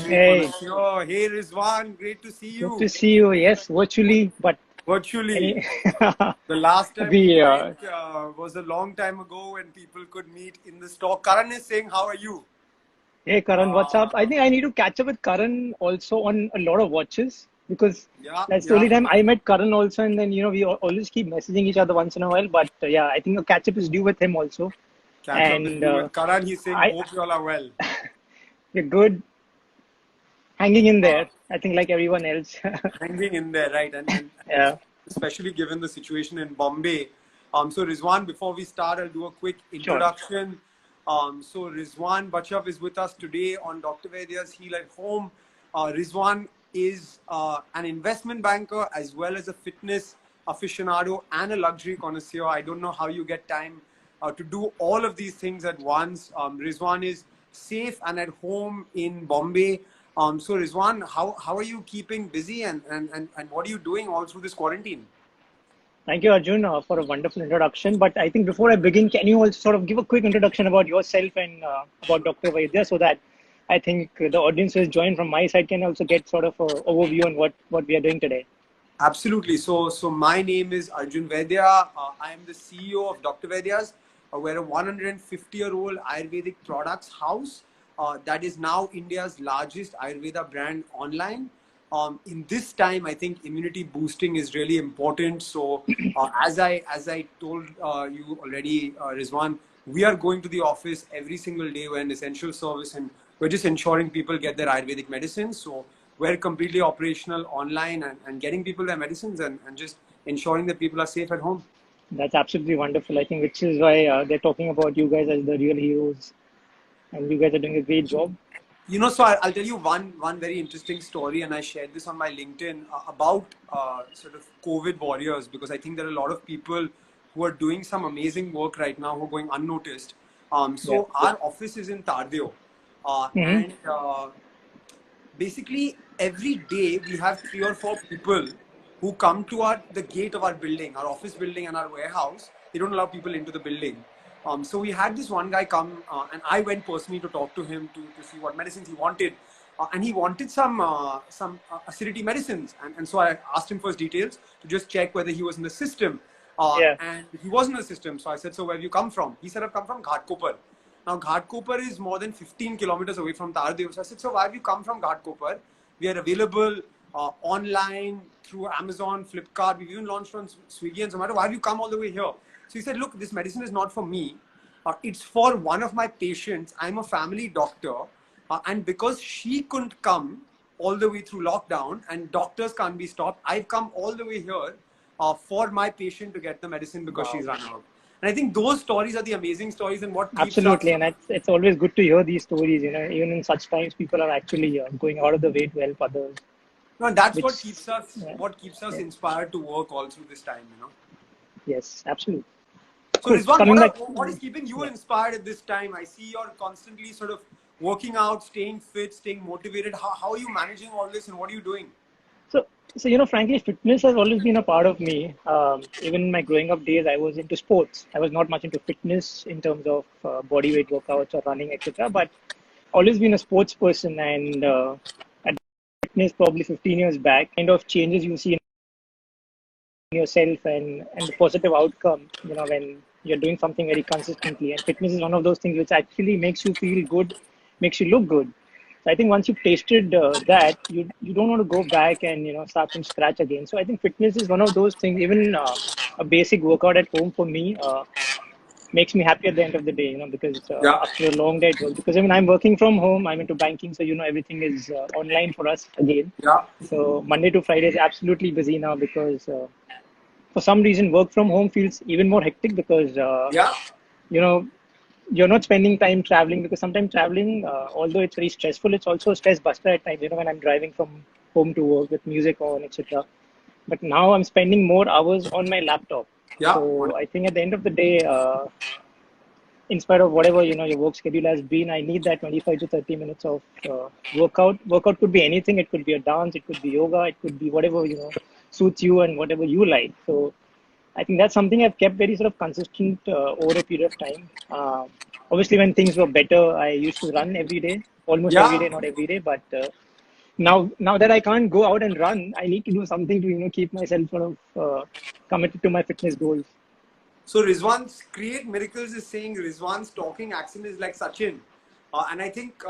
Great Hey, connoisseur. Hey Rizwan, great to see good to you. see you. Yes, virtually, but Virtually. any The last time we the met was a long time ago when people could meet in the store. Karan is saying, how are you? hey Karan, what's up? I Uh, think I need to catch up with Karan also on a lot of watches because yeah, that's the yeah. only time I met Karan also, and then we always keep messaging each other once in a while. But yeah, I think a catch up is due with him also, Catch up with and you with Karan. He's saying, I hope you all are well. we're good, hanging in Uh, there. I think like everyone else. Hanging in there, right? And Yeah, especially given the situation in Bombay. So Rizwan, before we start, I'll do a quick sure. introduction. So Rizwan Bachav is with us today on Dr. Vaidya's Heal at Home. Rizwan is an investment banker as well as a fitness aficionado and a luxury connoisseur. I don't know how you get time to do all of these things at once. Rizwan is safe and at home in Bombay. So Rizwan, how are you keeping busy and what are you doing all through this quarantine? Thank you, Arjun, for a wonderful introduction. But I think before I begin, can you also sort of give a quick introduction about yourself and about Dr. Vaidya so that I think the audience who is joined from my side can also get sort of an overview on what we are doing today. Absolutely. So my name is Arjun Vaidya. I am the CEO of Dr. Vaidya's. We're a 150-year-old Ayurvedic products house that is now India's largest Ayurveda brand online. In this time, I think immunity boosting is really important. So as I told you already, Rizwan, we are going to the office every single day. We're an essential service, and we're just ensuring people get their Ayurvedic medicines. So we're completely operational online and getting people their medicines and just ensuring that people are safe at home. That's absolutely wonderful. I think which is why they're talking about you guys as the real heroes, and you guys are doing a great job. So I'll tell you one very interesting story, and I shared this on my LinkedIn about sort of COVID warriors, because I think there are a lot of people who are doing some amazing work right now who are going unnoticed. Yeah. So our office is in Tardeo, Hmm. and basically every day we have 3 or 4 people who come to the gate of our building, our office building and our warehouse. They don't allow people into the building. So we had this one guy come, and I went personally to talk to him to see what medicines he wanted. And he wanted some acidity medicines, and so I asked him for his details to just check whether he was in the system, Yeah. and he was in the system. So I said, so where have you come from? He said, I've come from Ghatkopar. Now, Ghatkopar is more than 15 kilometers away from Tardev. So I said, so why have you come from Ghatkopar? We are available online through Amazon, Flipkart. We've even launched on Swiggy and Zomato. Why have you come all the way here? So he said, look, this medicine is not for me. It's for one of my patients. I'm a family doctor. And because she couldn't come all the way through lockdown and doctors can't be stopped, I've come all the way here for my patient to get the medicine because Wow. she's run out. And I think those stories are the amazing stories and what keeps us. Absolutely, and it's always good to hear these stories. Even in such times, people are actually going out of the way to help others. No, and that's Which, yeah, what keeps us yeah, inspired to work all through this time. yes, absolutely. So Cool. Rizwan, Coming back, what is keeping you yeah. inspired at this time? I see you're constantly sort of working out, staying fit, staying motivated. How are you managing all this and what are you doing? So, frankly, fitness has always been a part of me. Even in my growing up days, I was into sports. I was not much into fitness in terms of body weight workouts or running, etc. But always been a sports person, and at fitness probably 15 years back, kind of changes you see in yourself and the positive outcome. When you're doing something very consistently, and fitness is one of those things which actually makes you feel good, makes you look good. So I think once you've tasted that, you don't want to go back and start from scratch again. So I think fitness is one of those things. Even a basic workout at home for me makes me happy at the end of the day. Because Yeah, after a long day at work, because even I'm working from home, I'm into banking, so everything is online for us again. yeah, So Monday to Friday is absolutely busy now because for some reason work from home feels even more hectic because yeah. you know you're not spending time traveling, because sometimes traveling, although it's very stressful, it's also a stress buster at times, when I'm driving from home to work with music on, etc. But now I'm spending more hours on my laptop. Yeah. So I think at the end of the day, in spite of whatever your work schedule has been, I need that 25 to 30 minutes of workout could be anything. It could be a dance, it could be yoga, it could be whatever suits you and whatever you like. So I think that's something I've kept very sort of consistent over a period of time. Obviously, when things were better, I used to run every day. almost every day, Yeah. not every day, but now that I can't go out and run, I need to do something to keep myself sort of committed to my fitness goals. So Rizwan's Create Miracles is saying Rizwan's talking accent is like Sachin. And I think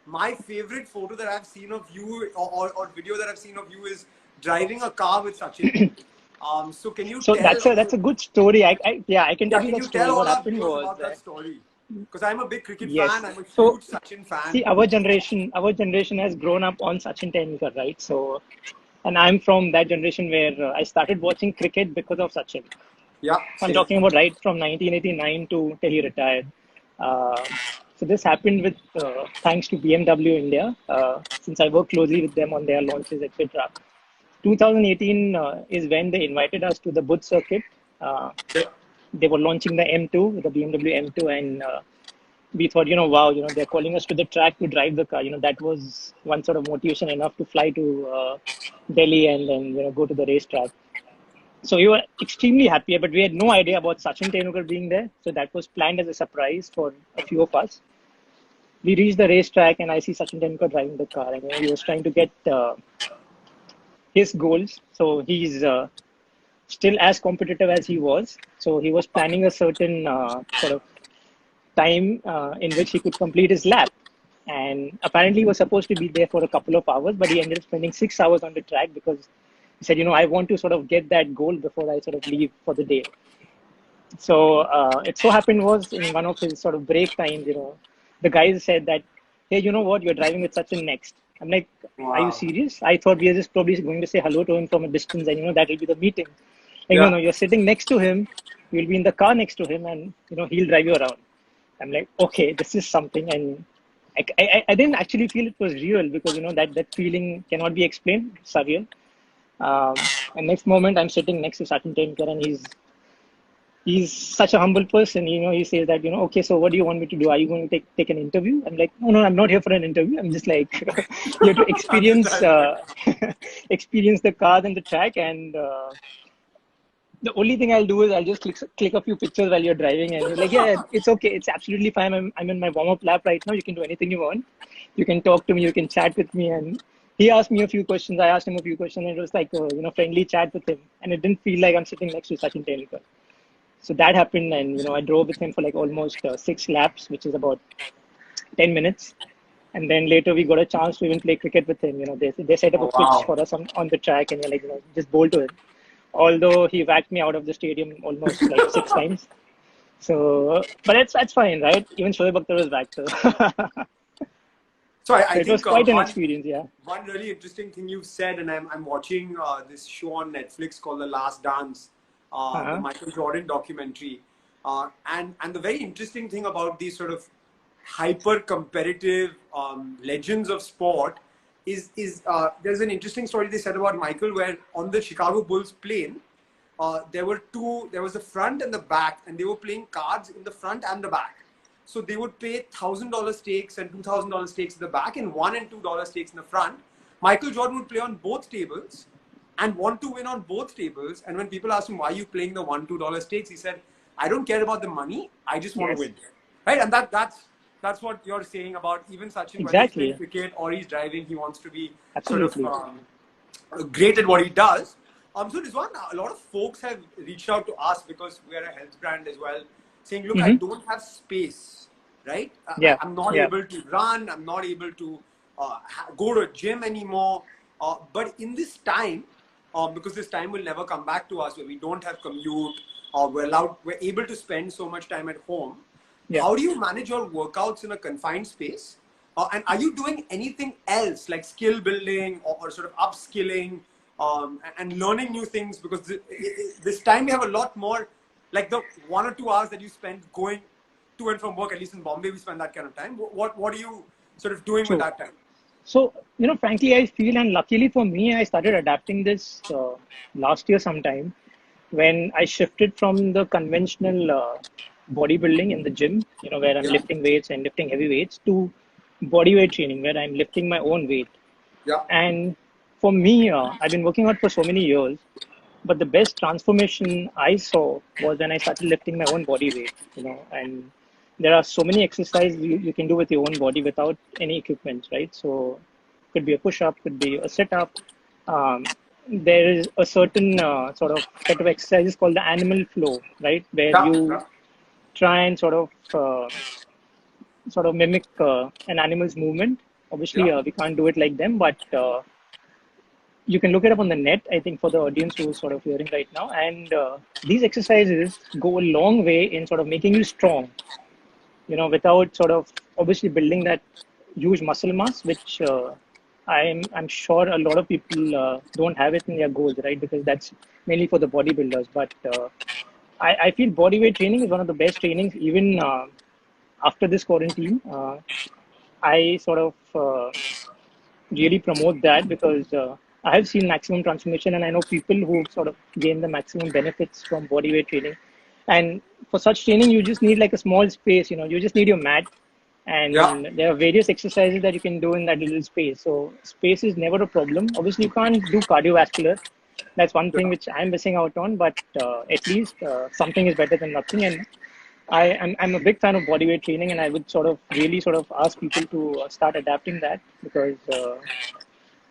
my favorite photo that I've seen of you or video that I've seen of you is driving a car with Sachin. So can you So tell? that's a good story. Yeah, I can Yeah, tell you can that you tell story. What all our happened viewers was about that that, story? Because I'm a big cricket yes. fan. I'm a So huge Sachin see, fan. our generation has grown up on Sachin Tendulkar, right? So, and I'm from that generation where I started watching cricket because of Sachin. Yeah, I'm same. talking about right from 1989 to till he retired. Uh, so this happened with thanks to BMW India, since I work closely with them on their launches, etc. 2018 is when they invited us to the Buddh circuit. Uh, Yeah. they were launching the M2, the BMW M2, and we thought, wow, they're calling us to the track to drive the car. That was one sort of motivation enough to fly to Delhi and then go to the racetrack. So we were extremely happy, but we had no idea about Sachin Tendulkar being there. So that was planned as a surprise for a few of us. We reached the racetrack, and I see Sachin Tendulkar driving the car, and he was trying to get his goals. So he's still as competitive as he was. So he was planning a certain sort of time in which he could complete his lap. And apparently, he was supposed to be there for a couple of hours, but he ended up spending 6 hours on the track because he said, I want to sort of get that goal before I sort of leave for the day. So it so happened was in one of his sort of break times, the guys said that, hey, you know what, you're driving with Sachin next. I'm like, are you Wow. serious? I thought we were just probably going to say hello to him from a distance and, that will be the meeting. Like, no, Yeah. no, you're sitting next to him. You'll be in the car next to him and, he'll drive you around. I'm like, okay, this is something. And I didn't actually feel it was real because, that feeling cannot be explained. It's surreal. And next moment, I'm sitting next to Sachin Tendulkar and he's such a humble person. He says that, okay, so what do you want me to do? Are you going to take an interview? I'm like, no, I'm not here for an interview. I'm just like, you have to I'm just experience, driving it. experience the car and the track. And the only thing I'll do is I'll just click a few pictures while you're driving. And he's like, yeah, it's okay. It's absolutely fine. I'm in my warm up lap right now. You can do anything you want. You can talk to me. You can chat with me. And he asked me a few questions. I asked him a few questions. And it was like, friendly chat with him. And it didn't feel like I'm sitting next to Sachin Tendulkar. So that happened, and I drove with him for like almost 6 laps, which is about 10 minutes. And then later we got a chance to even play cricket with him. They set up a Oh, pitch wow. for us on the track, and we're like, just bowl to him. Although he whacked me out of the stadium almost like 6 times. So, but that's fine, right? Even Shoaib Akhtar was back, so So I so it was think quite an experience, yeah. one really interesting thing you've said, and I'm watching this show on Netflix called The Last Dance, the Uh-huh. Michael Jordan documentary, and the very interesting thing about these sort of hyper competitive legends of sport is there's an interesting story they said about Michael where on the Chicago Bulls plane. There were two. There was the front and the back, and they were playing cards in the front and the back. So they would pay $1,000 stakes and $2,000 stakes in the back, and $1 and $2 stakes in the front. Michael Jordan would play on both tables, and want to win on both tables. And when people asked him why are you playing the $1 2 stakes, he said, "I don't care about the money. I just want to Yes, win." Right, and that's what you're saying about even Sachin, whether he's playing exactly. cricket or he's driving, he wants to be sort of Absolutely. great at what he does. So Rizwan, a lot of folks have reached out to us because we are a health brand as well, saying, look, I Mm-hmm. don't have space, right? Yeah, I'm not yeah. able to run. I'm not able to go to a gym anymore. But in this time, because this time will never come back to us where we don't have commute or we're able to spend so much time at home. Yeah. How do you manage your workouts in a confined space? And are you doing anything else like skill building or sort of upskilling and learning new things? Because this time we have a lot more, like the 1 or 2 hours that you spend going to and from work, at least in Bombay, we spend that kind of time. What are you sort of doing with True. that time? So, frankly, I feel, and luckily for me, I started adapting this last year sometime when I shifted from the conventional bodybuilding in the gym, where I'm Yeah, lifting weights and lifting heavy weights, to body weight training, where I'm lifting my own weight. yeah, And for me, I've been working out for so many years, but the best transformation I saw was when I started lifting my own body weight, and there are so many exercises you can do with your own body without any equipment, right? So could be a push-up, could be a sit-up. There is a certain sort of set of exercises called the animal flow, right? Where Yeah, you yeah. try and sort of mimic an animal's movement. Obviously, Yeah. we can't do it like them, but you can look it up on the net, I think, for the audience who's sort of hearing right now. And these exercises go a long way in sort of making you strong, without sort of obviously building that huge muscle mass, which I'm sure a lot of people don't have it in their goals, right? Because that's mainly for the bodybuilders. But I feel bodyweight training is one of the best trainings, even after this quarantine. I sort of really promote that because I have seen maximum transformation, and I know people who sort of gain the maximum benefits from bodyweight training. And for such training, you just need like a small space. You just need your mat, Yeah. and there are various exercises that you can do in that little space. So space is never a problem. Obviously, you can't do cardiovascular. That's one thing which I'm missing out on, but at least something is better than nothing. And I'm a big fan of bodyweight training, and I would sort of really sort of ask people to start adapting that because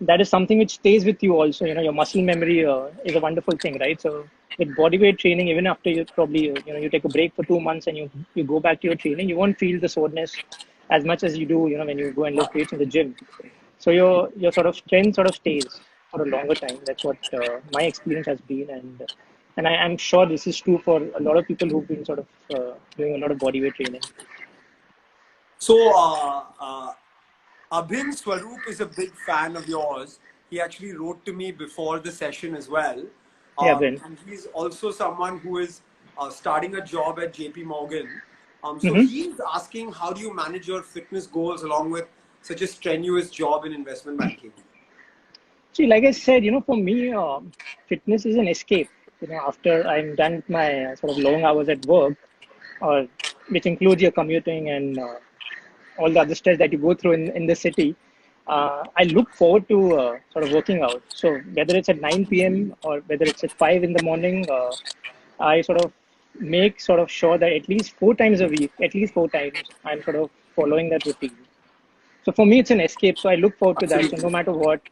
that is something which stays with you also. Your muscle memory is a wonderful thing, right? So with bodyweight training, even after you probably, you take a break for 2 months and you go back to your training, you won't feel the soreness as much as you do, when you go and lift weights in the gym. So your sort of strength sort of stays for a longer time. That's what my experience has been, and I'm sure this is true for a lot of people who've been sort of doing a lot of bodyweight training. So, Abhin Swaroop is a big fan of yours. He actually wrote to me before the session as well. Yeah, Ben. And he's also someone who is starting a job at JP Morgan. So Hmm. he's asking, how do you manage your fitness goals along with such a strenuous job in investment banking? See, like I said, for me, fitness is an escape. After I'm done with my sort of long hours at work, or which includes your commuting and all the other stress that you go through in the city, I look forward to sort of working out. So whether it's at 9 p.m. or whether it's at 5 in the morning, I sort of make sort of sure that at least 4 times a week, at least 4 times, I'm sort of following that routine. So for me, it's an escape. So I look forward to that. So no Absolutely. matter what,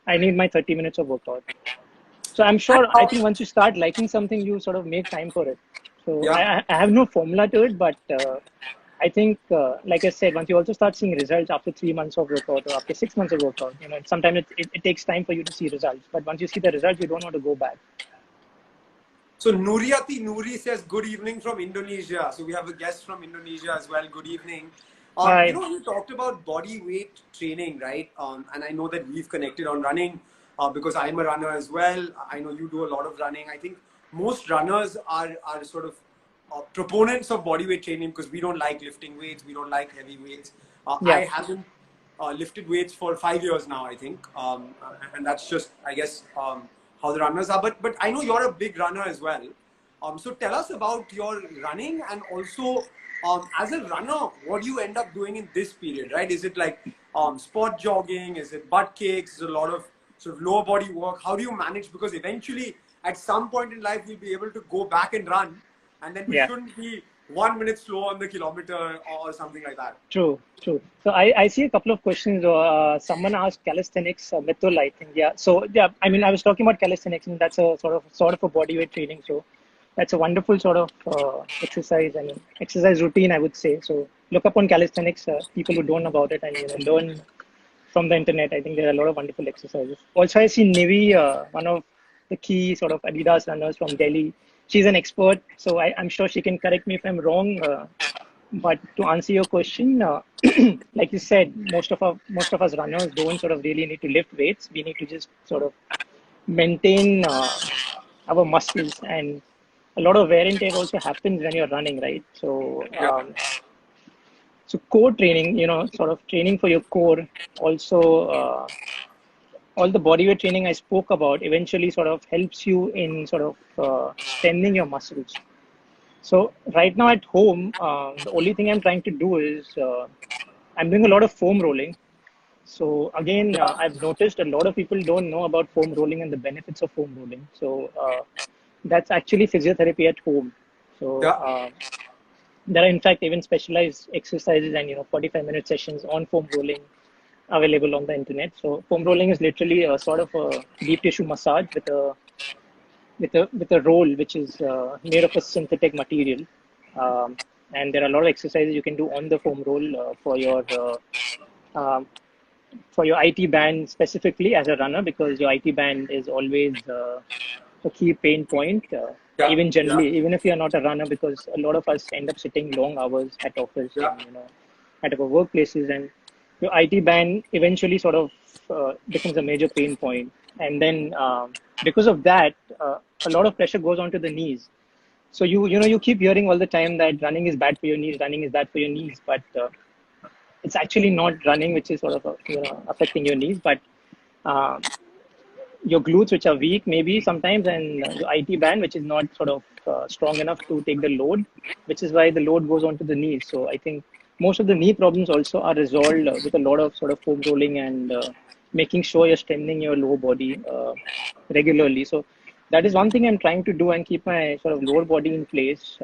I need my 30 minutes of workout. So I'm And sure, I think once you start liking something, you sort of make time for it. So yeah. I have no formula to it, but I think, like I said, once you also start seeing results after 3 months of workout or after 6 months of workout, sometimes it takes time for you to see results. But once you see the results, you don't want to go back. So Nuriyati Nuri says, good evening from Indonesia. So we have a guest from Indonesia as well. Good evening. I You talked about body weight training, right? And I know that we've connected on running because I'm a runner as well. I know you do a lot of running. I think most runners are sort of proponents of body weight training because we don't like lifting weights. We don't like heavy weights. Yeah, I haven't lifted weights for 5 years now, I think. And that's just, I guess, how the runners are. But I know you're a big runner as well. So tell us about your running and also as a runner, what do you end up doing in this period, right? Is it like spot jogging? Is it butt kicks? Is it a lot of sort of lower body work? How do you manage? Because eventually, at some point in life, we'll be able to go back and run, and then we yeah. shouldn't be 1 minute slow on the kilometer or something like that. True, true. So I see a couple of questions. Someone asked calisthenics, Mithul, I think. Yeah. So yeah, I mean, I was talking about calisthenics, and that's a sort of a bodyweight training. So that's a wonderful sort of exercise and exercise routine, I would say. So look up on calisthenics, people who don't know about it, and learn from the internet. I think there are a lot of wonderful exercises. Also, I see Nivi, one of the key sort of Adidas runners from Delhi. She's an expert, so I'm sure she can correct me if I'm wrong. But to answer your question, like you said, most of us runners don't sort of really need to lift weights. We need to just sort of maintain our muscles, and a lot of wear and tear also happens when you're running, right? So Yeah. so core training, sort of training for your core, also all the bodyweight training I spoke about eventually sort of helps you in sort of strengthening your muscles. So right now at home, the only thing I'm trying to do is I'm doing a lot of foam rolling. So again, Yeah. I've noticed a lot of people don't know about foam rolling and the benefits of foam rolling. So that's actually physiotherapy at home. So Yeah. There are in fact even specialized exercises and 45-minute sessions on foam rolling available on the internet. So foam rolling is literally a sort of a deep tissue massage with a roll which is made of a synthetic material. And there are a lot of exercises you can do on the foam roll um, for your IT band specifically as a runner, because your IT band is always a key pain point. Yeah, Even yeah, generally, even if you're not a runner, because a lot of us end up sitting long hours at office yeah. and at our workplaces, and your IT band eventually sort of becomes a major pain point. And then because of that, a lot of pressure goes onto the knees. So you keep hearing all the time that running is bad for your knees, running is bad for your knees, but it's actually not running which is sort of affecting your knees, but uh, your glutes which are weak maybe sometimes, and your IT band which is not sort of strong enough to take the load, which is why the load goes onto the knees. So I think most of the knee problems also are resolved with a lot of sort of foam rolling and making sure you're strengthening your lower body regularly. So that is one thing I'm trying to do and keep my sort of lower body in place.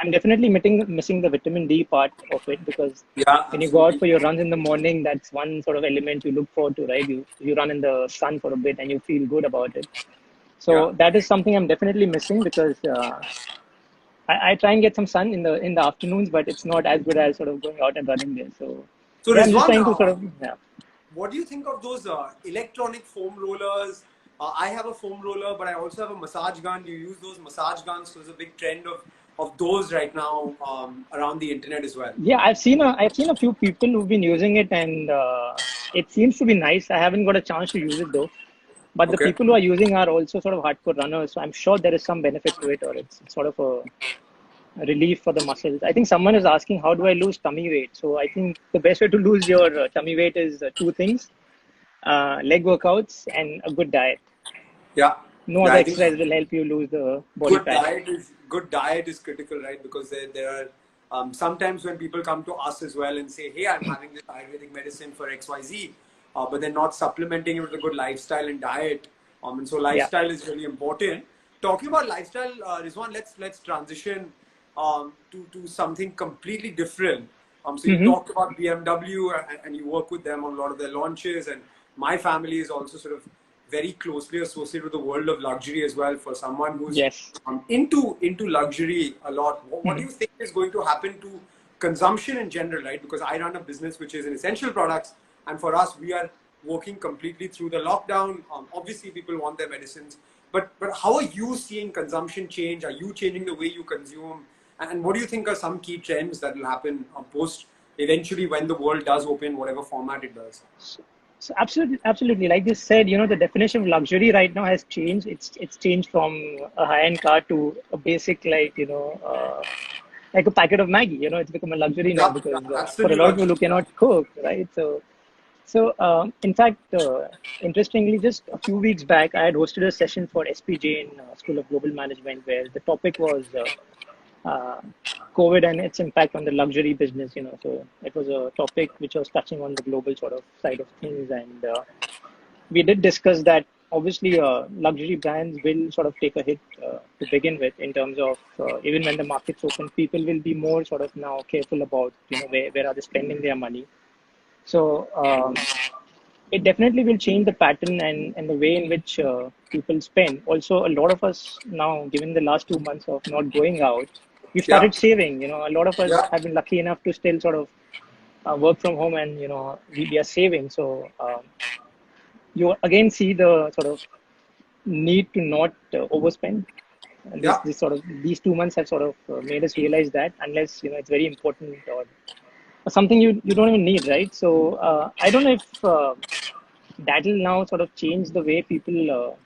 I'm definitely missing the vitamin D part of it, because Yeah, when you go out absolutely. for your runs in the morning, that's one sort of element you look forward to, right? You run in the sun for a bit and you feel good about it. Yeah. So that is something I'm definitely missing, because I try and get some sun in the afternoons, but it's not as good as sort of going out and running there. So So yeah, I'm just Rizwan, trying to sort of what do you think of those electronic foam rollers? I have a foam roller, but I also have a massage gun. You use those massage guns. So there's a big trend of those right now around the internet as well. yeah. I've seen a few people who've been using it, and it seems to be nice. I haven't got a chance to use it though. But the Okay. people who are using are also sort of hardcore runners, so I'm sure there is some benefit to it, or it's sort of a relief for the muscles. I think someone is asking, how do I lose tummy weight? So I think the best way to lose your tummy weight is two things: leg workouts and a good diet. Yeah. No Yeah, other I think exercise will help you lose the body fat. good diet is critical, right? Because there are sometimes when people come to us as well and say, "Hey, I'm having this Ayurvedic medicine for X, Y, Z," but they're not supplementing it with a good lifestyle and diet. And so Yeah. lifestyle is really important. Talking about lifestyle, Rizwan, let's transition to something completely different. So you Mm-hmm. talked about BMW and you work with them on a lot of their launches, and my family is also sort of very closely associated with the world of luxury as well. For someone who's Yes. into luxury a lot, what do Mm-hmm. you think is going to happen to consumption in general, right? Because I run a business which is in essential products, and for us, we are working completely through the lockdown. Obviously, people want their medicines, but how are you seeing consumption change? Are you changing the way you consume? And what do you think are some key trends that will happen post eventually when the world does open, whatever format it does? So absolutely. Like you said, the definition of luxury right now has changed. It's changed from a high-end car to a basic, like a packet of Maggie. It's become a luxury now, Yeah, yeah, because that's the for a new lot of people luxury. who Yeah. cannot cook, right? So, in fact, interestingly, just a few weeks back, I had hosted a session for SPJ in School of Global Management, where the topic was uh, COVID and its impact on the luxury business. So it was a topic which was touching on the global sort of side of things, and we did discuss that obviously luxury brands will sort of take a hit to begin with, in terms of even when the markets open, people will be more sort of now careful about where are they spending their money. So it definitely will change the pattern and the way in which people spend. Also, a lot of us now, given the last 2 months of not going out, we've Yeah. started saving. A lot of us Yeah. have been lucky enough to still sort of work from home, and we are saving. So you again see the sort of need to not overspend. And Yeah. this sort of these 2 months have sort of made us realize that, unless it's very important, or something you don't even need, right? So I don't know if that will now sort of change the way people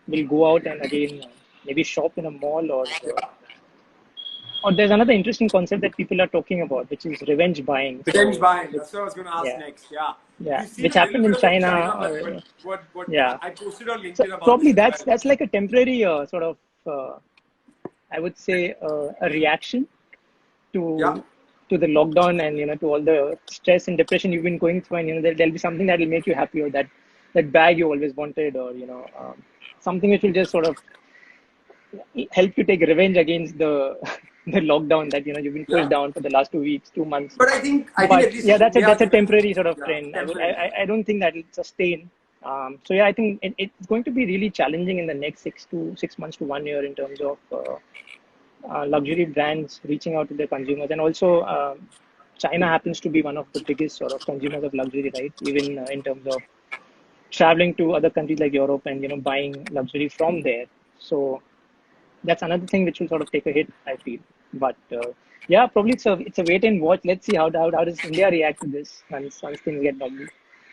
will go out and again maybe shop in a mall, or there's another interesting concept that people are talking about, which is revenge buying. Revenge So buying. which, That's what I was going to ask yeah, next. Yeah. yeah, We've seen which a little happened bit in of it in China, China, but or what yeah. I posted on So LinkedIn about probably this as that's well. that's like a temporary sort of I would say a reaction Yeah. to the lockdown, and to all the stress and depression you've been going through, and there'll be something that will make you happy, or that bag you always wanted, or something which will just sort of help you take revenge against the the lockdown that you've been pushed Yeah. down for the last 2 weeks, 2 months. But I think But at least yeah, in that's a India, that's a temporary sort of yeah, trend. temporary. I don't think that will sustain. So yeah, I think it's going to be really challenging in the next 6 months to 1 year in terms of luxury brands reaching out to their consumers, and also China happens to be one of the biggest sort of consumers of luxury, right? Even in terms of traveling to other countries like Europe and buying luxury from there. So that's another thing which will sort of take a hit, I feel. But yeah, probably it's a wait and watch. Let's see how does India react to this once things get normal.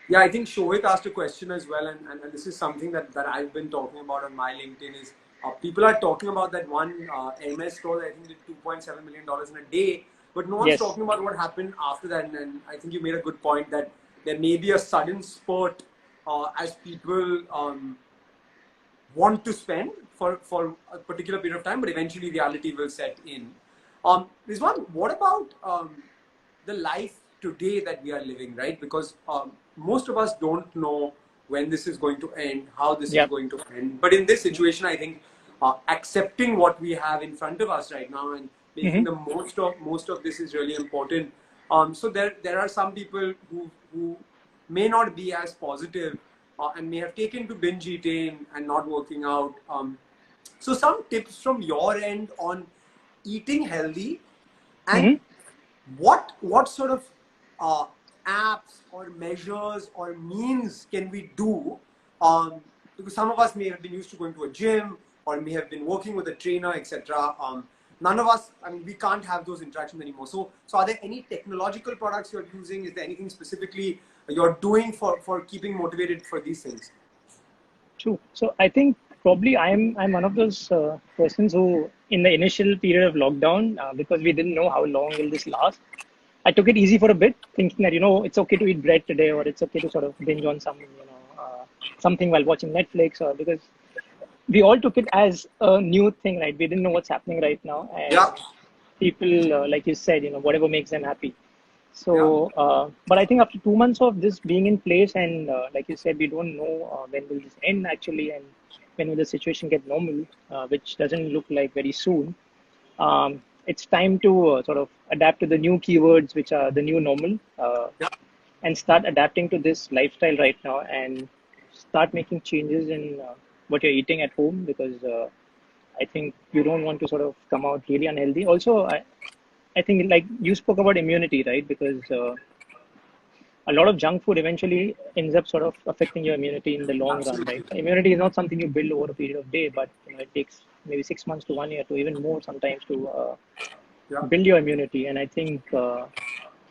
Yeah, I think Shohit asked a question as well, and this is something that I've been talking about on my LinkedIn is people are talking about that one MS store that I think did $2.7 million in a day, but no one's Yes. talking about what happened after that. And I think you made a good point that there may be a sudden spurt as people want to spend for a particular period of time, but eventually reality will set in. Rizwan, what about the life today that we are living, right? Because most of us don't know when this is going to end, how this is Yeah. going to end. But in this situation, I think accepting what we have in front of us right now and making Mm-hmm. the most of this is really important. So there are some people who may not be as positive and may have taken to binge eating and not working out. So some tips from your end on eating healthy and Mm-hmm. what sort of uh, apps or measures or means can we do? Because some of us may have been used to going to a gym or may have been working with a trainer, etc. None of us, I mean, we can't have those interactions anymore. So are there any technological products you're using? Is there anything specifically you're doing for keeping motivated for these things? True. So I think probably I'm one of those persons who, in the initial period of lockdown, because we didn't know how long will this last, I took it easy for a bit, thinking that it's okay to eat bread today, or it's okay to sort of binge on something while watching Netflix, or because we all took it as a new thing, right? We didn't know what's happening right now, and Yeah, people, like you said, whatever makes them happy. yeah, So, but I think after 2 months of this being in place, and like you said, we don't know when will this end actually, and when will the situation get normal, which doesn't look like very soon. It's time to sort of adapt to the new keywords, which are the new normal, yeah. and start adapting to this lifestyle right now, and start making changes in what you're eating at home, because I think you don't want to sort of come out really unhealthy. Also, I think like you spoke about immunity, right? Because a lot of junk food eventually ends up sort of affecting your immunity in the long run, right? Absolutely. Immunity is not something you build over a period of day, but it takes maybe 6 months to 1 year to even more sometimes to Yeah, build your immunity. And I think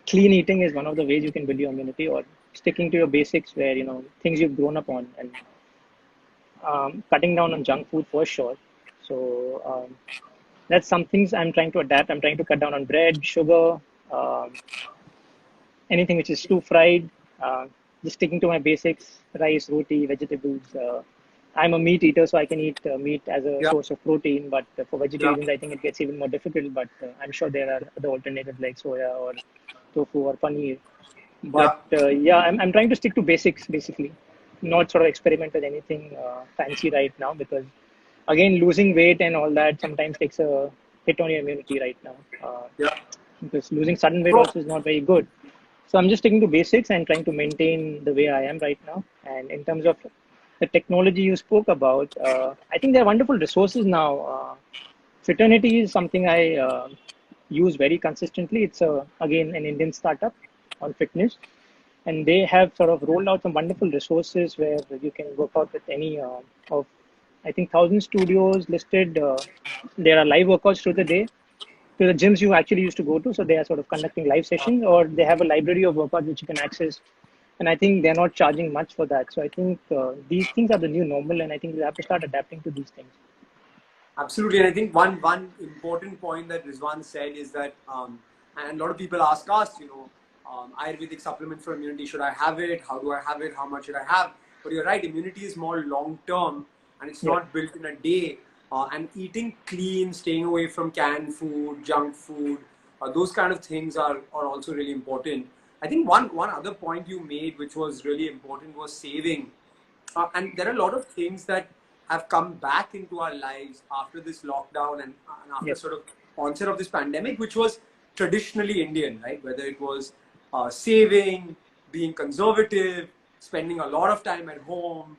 clean eating is one of the ways you can build your immunity, or sticking to your basics where things you've grown up on, and cutting down on junk food for sure. So that's some things I'm trying to adapt. I'm trying to cut down on bread, sugar, um, anything which is too fried. Uh, just sticking to my basics: rice, roti, vegetables. I'm a meat eater, so I can eat meat as a yeah, source of protein. But for yeah, vegetarians, I think it gets even more difficult. But I'm sure there are other alternatives like soya or tofu or paneer. But yeah. yeah, I'm trying to stick to basics basically, not sort of experiment with anything fancy right now, because again, losing weight and all that sometimes takes a hit on your immunity right now. Yeah. Because losing sudden weight So also is not very good. So I'm just sticking to basics and trying to maintain the way I am right now. And in terms of the technology you spoke about, I think there are wonderful resources now. Fraternity is something I use very consistently. It's again an Indian startup on fitness, and they have sort of rolled out some wonderful resources where you can work out with any of, I think, 1,000 studios listed. There are live workouts through the day to the gyms you actually used to go to. So they are sort of conducting live sessions, or they have a library of workouts which you can access. And I think they're not charging much for that. So I think these things are the new normal, and I think we have to start adapting to these things. absolutely, and I think one important point that Rizwan said is that, and a lot of people ask us, Ayurvedic supplement for immunity, should I have it? How do I have it? How much should I have? But you're right, immunity is more long term, and it's Yeah. not built in a day. And eating clean, staying away from canned food, junk food, those kind of things are also really important. I think one other point you made, which was really important, was saving. And there are a lot of things that have come back into our lives after this lockdown and after Yes. sort of onset of this pandemic, which was traditionally Indian, right? Whether it was saving, being conservative, spending a lot of time at home,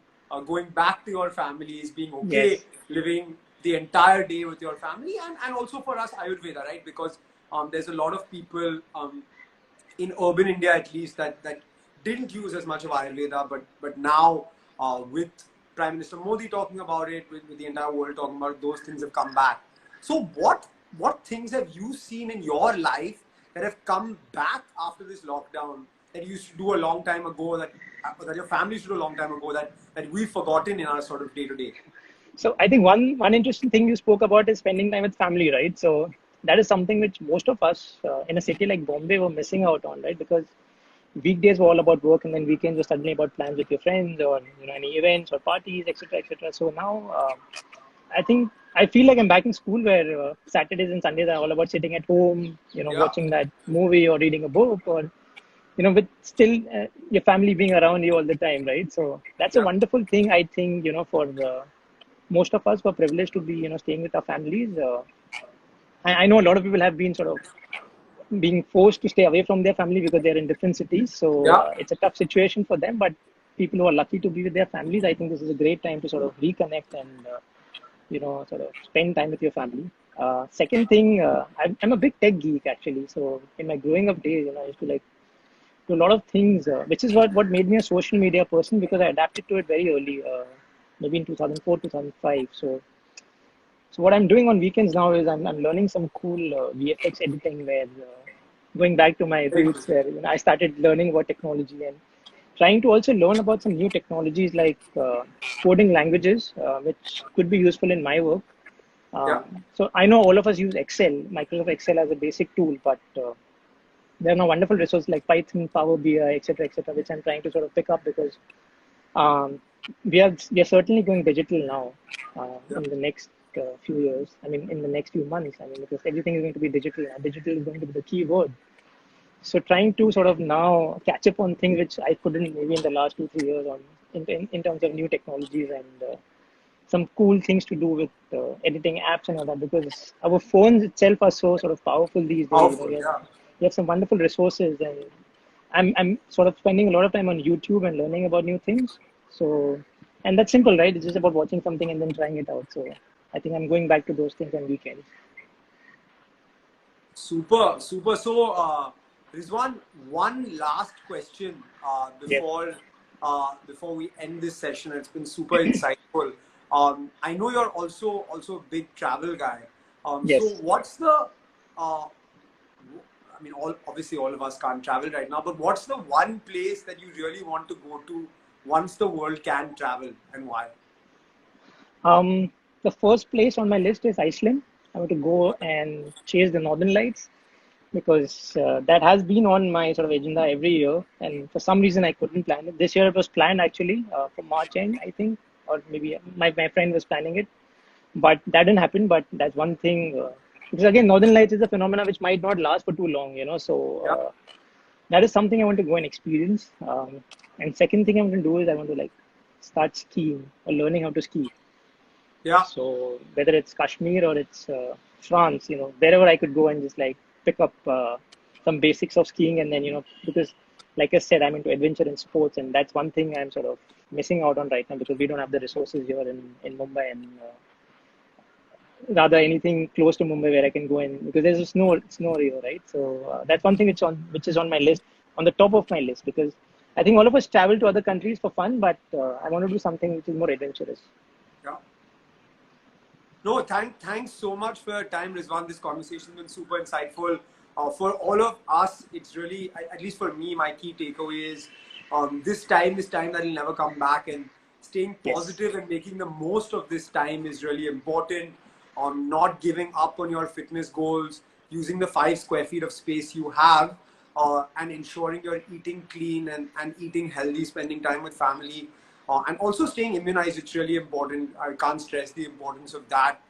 going back to your families, being okay, Yes. living the entire day with your family, and also for us Ayurveda, right? Because there's a lot of people in urban India, at least, that didn't use as much of Ayurveda, but now with Prime Minister Modi talking about it, with the entire world talking about it, those things have come back. So what things have you seen in your life that have come back after this lockdown that you used to do a long time ago, that your family used to do a long time ago, that we've forgotten in our sort of day to day? So I think one interesting thing you spoke about is spending time with family, right? So that is something which most of us in a city like Bombay were missing out on, right? Because weekdays were all about work, and then weekends were suddenly about plans with your friends or any events or parties, etc., etc. So now I think I feel like I'm back in school where Saturdays and Sundays are all about sitting at home, Yeah, watching that movie or reading a book or with still your family being around you all the time, right? So that's a yeah, wonderful thing, I think, for most of us were privileged to be, staying with our families. I know a lot of people have been sort of being forced to stay away from their family because they're in different cities. So yeah. it's a tough situation for them. But people who are lucky to be with their families, I think this is a great time to sort of reconnect and, sort of spend time with your family. Second thing, I'm a big tech geek actually. So in my growing up days, I used to like do a lot of things, which is what made me a social media person because I adapted to it very early, maybe in 2004, 2005. So what I'm doing on weekends now is I'm learning some cool VFX editing where going back to my Very cool. roots where I started learning about technology and trying to also learn about some new technologies like coding languages, which could be useful in my work. Yeah. So I know all of us use Excel, Microsoft Excel as a basic tool, but there are now wonderful resources like Python, Power BI, etc., which I'm trying to sort of pick up because um, we are certainly going digital now Yeah. in the next few years. I mean, in the next few months. I mean, because everything is going to be digital now. Digital is going to be the key word. So trying to sort of now catch up on things which I couldn't maybe in the last 2 3 years on in terms of new technologies and some cool things to do with editing apps and all that because our phones itself are so sort of powerful these days. Powerful. Yeah. We have some wonderful resources and I'm sort of spending a lot of time on YouTube and learning about new things. So, and that's simple, right? It's just about watching something and then trying it out. So, I think I'm going back to those things on weekends. Super, super. So, Rizwan, one last question Yes, before we end this session. It's been super insightful. I know you're also a big travel guy. So, yes. what's the I mean, obviously all of us can't travel right now, but what's the one place that you really want to go to once the world can travel, and why? The first place on my list is Iceland. I want to go and chase the Northern Lights because that has been on my sort of agenda every year. And for some reason, I couldn't plan it. This year it was planned actually for March end, I think, or maybe my friend was planning it. But that didn't happen. But that's one thing. Because again, Northern Lights is a phenomena which might not last for too long. So Yeah, that is something I want to go and experience. And second thing I want to do is I want to like start skiing or learning how to ski. yeah, So whether it's Kashmir or it's France, wherever I could go and just like pick up some basics of skiing, and then because like I said, I'm into adventure and sports, and that's one thing I'm sort of missing out on right now because we don't have the resources here in Mumbai and rather anything close to Mumbai where I can go in because there's a snow here, right? So that's one thing which is on my list, on the top of my list because I think all of us travel to other countries for fun, but I want to do something which is more adventurous. yeah. No, thanks so much for your time, Rizwan. This conversation has been super insightful. For all of us, it's really, at least for me, my key takeaway is this time that will never come back, and staying Yes. positive and making the most of this time is really important. Not giving up on your fitness goals, using the 5 square feet of space you have, and ensuring you're eating clean and eating healthy, spending time with family. And also staying immunized, it's really important. I can't stress the importance of that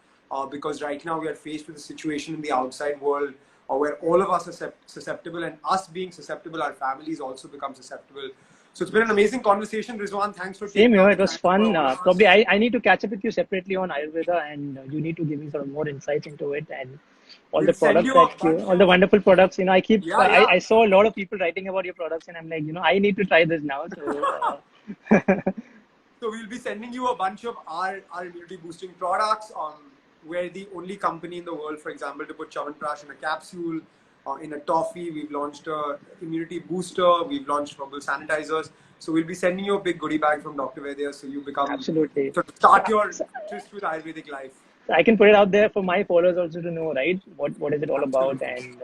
because right now we are faced with a situation in the outside world where all of us are susceptible, and us being susceptible, our families also become susceptible. So it's been an amazing conversation, Rizwan. Thanks for Same taking here. out It the was time for fun. all of us. Probably I need to catch up with you separately on Ayurveda, and you need to give me sort of more insights into it and all the We'll send products you that a you, bunch all the of wonderful products. I keep, yeah, yeah. I saw a lot of people writing about your products, and I'm like, I need to try this now. So, So we'll be sending you a bunch of our immunity boosting products. We're the only company in the world, for example, to put Chyawanprash in a capsule, in a toffee. We've launched a immunity booster. We've launched herbal sanitizers. So we'll be sending you a big goodie bag from Dr. Vaidya, so you become absolutely. to start your twist with Ayurvedic life. So I can put it out there for my followers also to know, right? What is it all about, Absolutely. and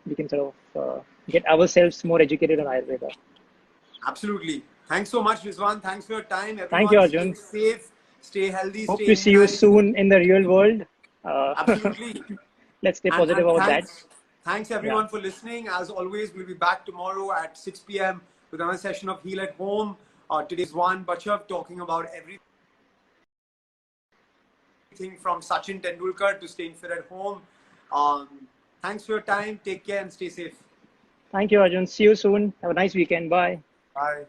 we can sort of get ourselves more educated on Ayurveda. Absolutely. Thanks so much, Rizwan. Thanks for your time. Thank you, Everyone, stay Arjun. safe, stay healthy, Hope stay to see you immunized. soon in the real world. Uh, Absolutely. let's stay positive And about that. thanks Yeah. everyone for listening. As always, we'll be back tomorrow at 6 p.m. with another session of Heal at Home. Today's Rizwan Bachav talking about everything from Sachin Tendulkar to staying fit at home. Thanks for your time. Take care and stay safe. Thank you, Arjun. See you soon. Have a nice weekend. Bye. Bye.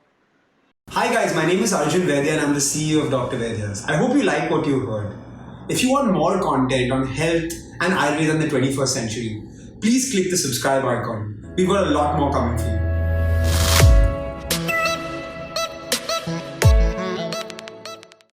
Hi guys, my name is Arjun Vaidya and I'm the CEO of Dr. Vaidya's. I hope you like what you heard. If you want more content on health and Ayurveda in the 21st century, please click the subscribe icon. We've got a lot more coming for you.